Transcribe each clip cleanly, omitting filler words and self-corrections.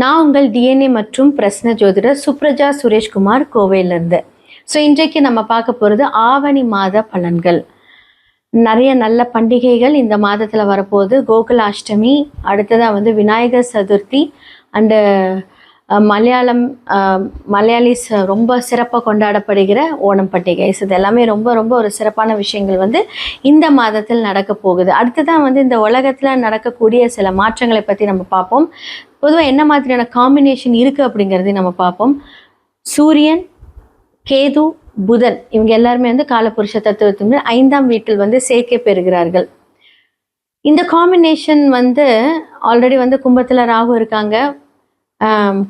நான் உங்கள் டிஎன்ஏ மற்றும் பிரஸ்ன ஜோதிடர் சுப்ரஜா சுரேஷ்குமார் கோவையிலிருந்து. இன்றைக்கு நம்ம பார்க்க போகிறது ஆவணி மாத பலன்கள். நிறைய நல்ல பண்டிகைகள் இந்த மாதத்தில் வரப்போகுது. கோகுலாஷ்டமி, அடுத்ததாக விநாயகர் சதுர்த்தி அண்டு மலையாளிஸ் ரொம்ப சிறப்பாக கொண்டாடப்படுகிற ஓணம் பண்டிகை. இது எல்லாமே ரொம்ப ரொம்ப ஒரு சிறப்பான விஷயங்கள் இந்த மாதத்தில் நடக்க போகுது. அடுத்ததான் இந்த உலகத்தில் நடக்கக்கூடிய சில மாற்றங்களை பற்றி நம்ம பார்ப்போம். பொதுவாக என்ன மாதிரியான காம்பினேஷன் இருக்குது அப்படிங்கிறதையும் நம்ம பார்ப்போம். சூரியன், கேது, புதன் இவங்க எல்லாருமே காலபுருஷ தத்துவத்தின் 5ஆம் வீட்டில் சேர்க்கை பெறுகிறார்கள். இந்த காம்பினேஷன் ஆல்ரெடி கும்பத்தில் ராகு இருக்காங்க,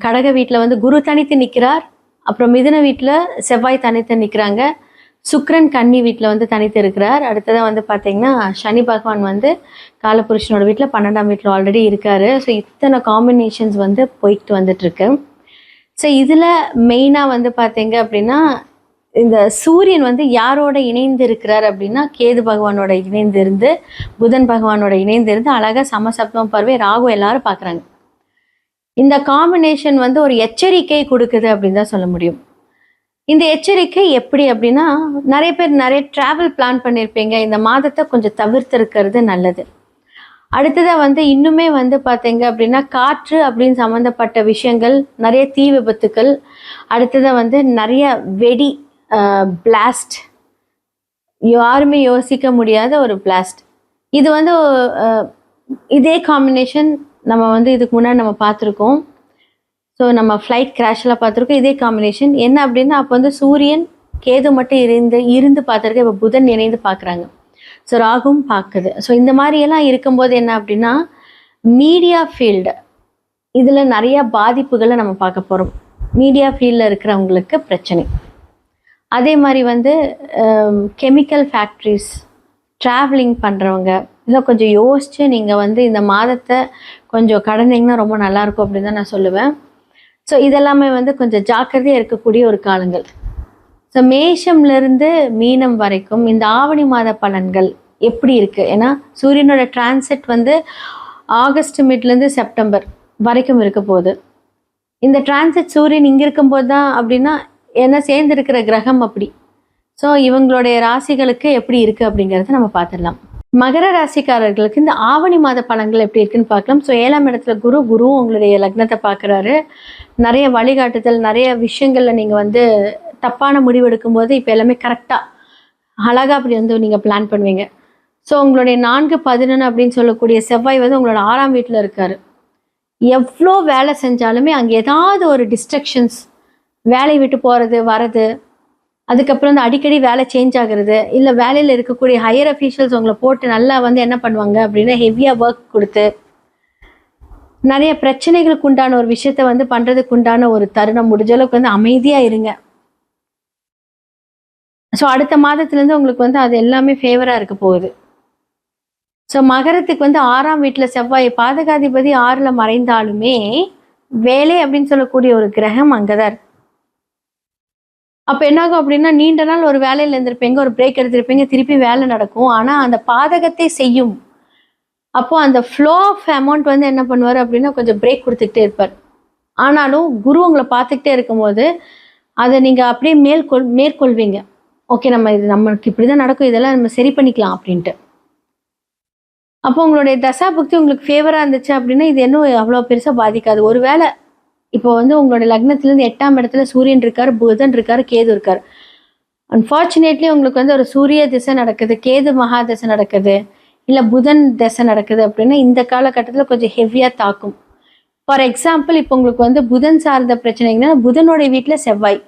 கடக வீட்டில் குரு தனித்து நிற்கிறார், அப்புறம் மிதுன வீட்டில் செவ்வாய் தனித்து நிற்கிறாங்க, சுக்கிரன் கன்னி வீட்டில் தனித்து இருக்கிறார். அடுத்ததாக பார்த்தீங்கன்னா சனி பகவான் காலபுருஷனோட வீட்டில் 12ஆம் வீட்டில் ஆல்ரெடி இருக்கார். இத்தனை காம்பினேஷன்ஸ் போய்கிட்டு வந்துட்டுருக்கு. இதில் மெயினாக பார்த்தீங்க அப்படின்னா இந்த சூரியன் யாரோட இணைந்து இருக்கிறார் அப்படின்னா கேது பகவானோட இணைந்திருந்து, புதன் பகவானோட இணைந்திருந்து அழகாக சமசப்தம் பார்வை ராகு எல்லாரும் பார்க்குறாங்க. இந்த காம்பினேஷன் ஒரு எச்சரிக்கை கொடுக்குது அப்படின்னு தான் சொல்ல முடியும். இந்த எச்சரிக்கை எப்படி அப்படின்னா, நிறைய பேர் நிறைய ட்ராவல் பிளான் பண்ணியிருப்பீங்க. இந்த மாதத்தை கொஞ்சம் தவிர்த்திருக்கிறது நல்லது. அடுத்ததாக இன்னுமே பார்த்தீங்க அப்படின்னா காற்று அப்படின்னு சம்மந்தப்பட்ட விஷயங்கள், நிறைய தீ விபத்துக்கள், அடுத்ததாக நிறைய வெடி பிளாஸ்ட், யாருமே யோசிக்க முடியாத ஒரு பிளாஸ்ட். இது இதே காம்பினேஷன் நம்ம இதுக்கு முன்னாடி நம்ம பார்த்துருக்கோம். நம்ம ஃப்ளைட் கிராஷெலாம் பார்த்துருக்கோம். இதே காம்பினேஷன் என்ன அப்படின்னா, அப்போ சூரியன் கேது மட்டும் இருந்து பார்த்துருக்க, இப்போ புதன் இணைந்து பார்க்குறாங்க. ராகுவும் பார்க்குது. இந்த மாதிரியெல்லாம் இருக்கும்போது என்ன அப்படின்னா, மீடியா ஃபீல்டு இதில் நிறையா பாதிப்புகளை நம்ம பார்க்க போகிறோம். மீடியா ஃபீல்டில் இருக்கிறவங்களுக்கு பிரச்சனை. அதே மாதிரி கெமிக்கல் ஃபேக்ட்ரிஸ், ட்ராவலிங் பண்ணுறவங்க இதெல்லாம் கொஞ்சம் யோசித்து நீங்கள் இந்த மாதத்தை கொஞ்சம் கடந்தீங்கன்னா ரொம்ப நல்லாயிருக்கும் அப்படின்னு தான் நான் சொல்லுவேன். இதெல்லாமே கொஞ்சம் ஜாக்கிரதையாக இருக்கக்கூடிய ஒரு காலங்கள். மேஷம்லேருந்து மீனம் வரைக்கும் இந்த ஆவணி மாத பலன்கள் எப்படி இருக்குது? ஏன்னா சூரியனோட டிரான்சிட் ஆகஸ்ட் மிட்லேருந்து செப்டம்பர் வரைக்கும் இருக்க போகுது. இந்த டிரான்சிட் சூரியன் இங்கே இருக்கும்போது தான் அப்படின்னா ஏன்னா சேர்ந்துருக்கிற கிரகம் அப்படி. இவங்களுடைய ராசிகளுக்கு எப்படி இருக்குது அப்படிங்கிறத நம்ம பார்த்துடலாம். மகர ராசிக்காரர்களுக்கு இந்த ஆவணி மாத பலன்கள் எப்படி இருக்குன்னு பார்க்கலாம். 7ஆம் இடத்துல குருவும் உங்களுடைய லக்னத்தை பார்க்குறாரு. நிறைய வழிகாட்டுதல், நிறைய விஷயங்களில் நீங்கள் தப்பான முடிவு எடுக்கும்போது இப்போ எல்லாமே கரெக்டாக அழகாக அப்படி நீங்கள் பிளான் பண்ணுவீங்க. உங்களுடைய 4-11 அப்படின்னு சொல்லக்கூடிய செவ்வாய் உங்களோட 6ஆம் வீட்டில் இருக்கார். எவ்வளோ வேலை செஞ்சாலுமே அங்கே ஏதாவது ஒரு டிஸ்ட்ரக்ஷன்ஸ், வேலையை விட்டு போகிறது வர்றது, அதுக்கப்புறம் அடிக்கடி வேலை சேஞ்ச் ஆகுறது, இல்லை வேலையில் இருக்கக்கூடிய ஹையர் அஃபீஷியல்ஸ் உங்களை போட்டு நல்லா என்ன பண்ணுவாங்க அப்படின்னா ஹெவியாக ஒர்க் கொடுத்து நிறைய பிரச்சனைகளுக்கு உண்டான ஒரு விஷயத்த பண்ணுறதுக்கு உண்டான ஒரு தருணம். முடிஞ்ச அளவுக்கு அமைதியாக இருங்க. அடுத்த மாதத்துலேருந்து உங்களுக்கு அது எல்லாமே ஃபேவராக இருக்க போகுது. மகரத்துக்கு 6ஆம் வீட்டில் செவ்வாய் பாதகாதிபதி 6ல் மறைந்தாலுமே வேலை அப்படின்னு சொல்லக்கூடிய ஒரு கிரகம் அங்கே தான் இருக்கு. அப்போ என்னாகும் அப்படின்னா, நீண்ட நாள் ஒரு வேலையில் இருந்திருப்பீங்க, ஒரு பிரேக் எடுத்திருப்பீங்க, திருப்பி வேலை நடக்கும். ஆனால் அந்த பாதகத்தை செய்யும். அப்போ அந்த ஃப்ளோ ஆஃப் அமௌண்ட் என்ன பண்ணுவார் அப்படின்னா கொஞ்சம் பிரேக் கொடுத்துக்கிட்டே இருப்பார். ஆனாலும் குரு உங்களை பார்த்துக்கிட்டே இருக்கும்போது அதை நீங்கள் அப்படியே மேற்கொள்வீங்க. ஓகே, நம்மளுக்கு இப்படி தான் நடக்கும், இதெல்லாம் நம்ம சரி பண்ணிக்கலாம் அப்படின்ட்டு. அப்போ உங்களுடைய தசா புக்தி உங்களுக்கு ஃபேவராக இருந்துச்சு அப்படின்னா இது இன்னும் அவ்வளோ பெருசாக பாதிக்காது. ஒரு வேளை இப்போ உங்களுடைய லக்னத்துலேருந்து 8ஆம் இடத்துல சூரியன் இருக்கார், புதன் இருக்கார், கேது இருக்கார். அன்ஃபார்ச்சுனேட்லி உங்களுக்கு ஒரு சூரிய திசை நடக்குது, கேது மகா திசை நடக்குது, இல்லை புதன் திசை நடக்குது அப்படின்னா இந்த காலகட்டத்தில் கொஞ்சம் ஹெவியாக தாக்கும். ஃபார் எக்ஸாம்பிள், இப்போ உங்களுக்கு புதன் சார்ந்த பிரச்சனைங்கன்னா புதனுடைய வீட்டில் செவ்வாய்,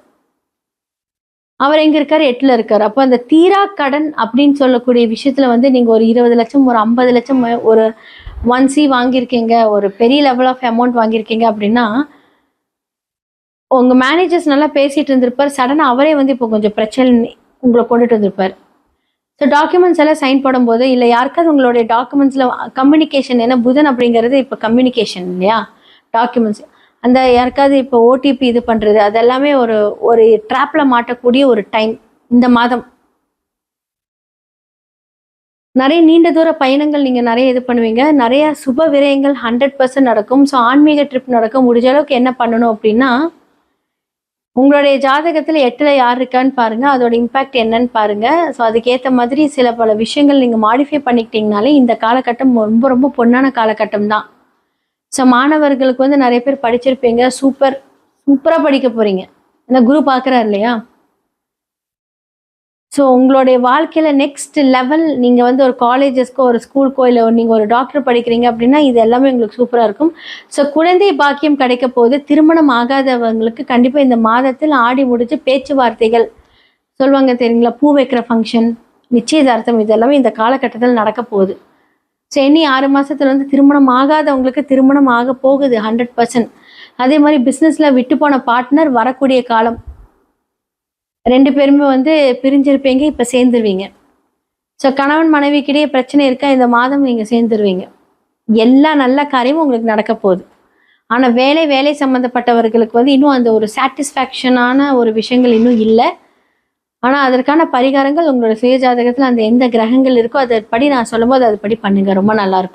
அவர் எங்கே இருக்கார்? 8ல் இருக்கார். அப்போ அந்த தீரா கடன் அப்படின்னு சொல்லக்கூடிய விஷயத்தில் நீங்கள் ஒரு 20 லட்சம், ஒரு 50 லட்சம், ஒரு 1C வாங்கியிருக்கீங்க, ஒரு பெரிய லெவல் ஆஃப் அமௌண்ட் வாங்கியிருக்கீங்க அப்படின்னா உங்கள் மேனேஜர்ஸ் நல்லா பேசிகிட்டு இருந்திருப்பார். சடனாக அவரே இப்போ கொஞ்சம் பிரச்சனை உங்களை கொண்டுட்டு வந்திருப்பார். டாக்குமெண்ட்ஸ் எல்லாம் சைன் போடும்போது இல்லை யாருக்காவது உங்களுடைய டாக்குமெண்ட்ஸில் கம்யூனிகேஷன், ஏன்னா புதன் அப்படிங்கிறது இப்போ கம்யூனிகேஷன் இல்லையா, டாக்குமெண்ட்ஸ் அந்த யாருக்காவது இப்போ ஓடிபி இது பண்ணுறது அதெல்லாமே ஒரு ட்ராப்பில் மாட்டக்கூடிய ஒரு டைம் இந்த மாதம். நிறைய நீண்ட தூர பயணங்கள் நீங்கள் நிறைய இது பண்ணுவீங்க. நிறைய சுப விரயங்கள் 100% நடக்கும். ஸோ ஆன்மீக ட்ரிப் நடக்கும். முடிஞ்ச அளவுக்கு என்ன பண்ணணும் அப்படின்னா, உங்களுடைய ஜாதகத்துல 8ல யார் இருக்கான்னு பாருங்க. அதோட இம்பாக்ட் என்னன்னு பாருங்க. ஸோ அதுக்கேத்த மாதிரி சில பல விஷயங்கள் நீங்க மாடிஃபை பண்ணிக்கிட்டீங்கனாலே இந்த காலகட்டம் ரொம்ப ரொம்ப பொன்னான காலகட்டம் தான். ஸோ மாணவர்களுக்கு வந்து நிறைய பேர் படிச்சிருப்பீங்க. சூப்பரா படிக்க போறீங்க. ஏன்னா குரு பார்க்குறாரு இல்லையா? ஸோ உங்களுடைய வாழ்க்கையில நெக்ஸ்ட் லெவல் நீங்க வந்து ஒரு காலேஜஸ்க்கோ, ஒரு ஸ்கூலுக்கோ, இல்ல நீங்க ஒரு டாக்டர் படிக்கிறீங்க அப்படின்னா, இது எல்லாமே உங்களுக்கு சூப்பரா இருக்கும். ஸோ குழந்தை பாக்கியம் கிடைக்க போது. திருமணம் ஆகாதவங்களுக்கு கண்டிப்பா இந்த மாதத்தில் ஆடி முடிச்சு பேச்சுவார்த்தைகள் சொல்லுவாங்க தெரியுங்களா? பூ வைக்கிற ஃபங்க்ஷன், நிச்சயதார்த்தம் இது எல்லாமே இந்த காலகட்டத்தில் நடக்க போகுது. ஸோ இனி 6 மாசத்துல வந்து திருமணம் ஆகாதவங்களுக்கு திருமணம் ஆக போகுது 100%. அதே மாதிரி பிஸ்னஸ்ல விட்டு போன பார்ட்னர் வரக்கூடிய காலம். 2 பேருமே வந்து பிரிஞ்சிருப்பீங்க, இப்ப சேர்ந்துருவீங்க. ஸோ கணவன் மனைவிக்கிடையே பிரச்சனை இருக்கா? இந்த மாதம் நீங்க சேர்ந்துருவீங்க. எல்லா நல்ல காரியமும் உங்களுக்கு நடக்க போகுது. ஆனா வேலை சம்பந்தப்பட்டவர்களுக்கு வந்து இன்னும் அந்த ஒரு சாட்டிஸ்ஃபேக்ஷனான ஒரு விஷயங்கள் இன்னும் இல்ல. ஆனா அதற்கான பரிகாரங்கள் உங்களோட சுய ஜாதகத்துல அந்த எந்த கிரகங்கள் இருக்கோ அதன்படி நான் சொல்லும்போது அதுபடி பண்ணுங்க. ரொம்ப நல்லா இருக்கும்.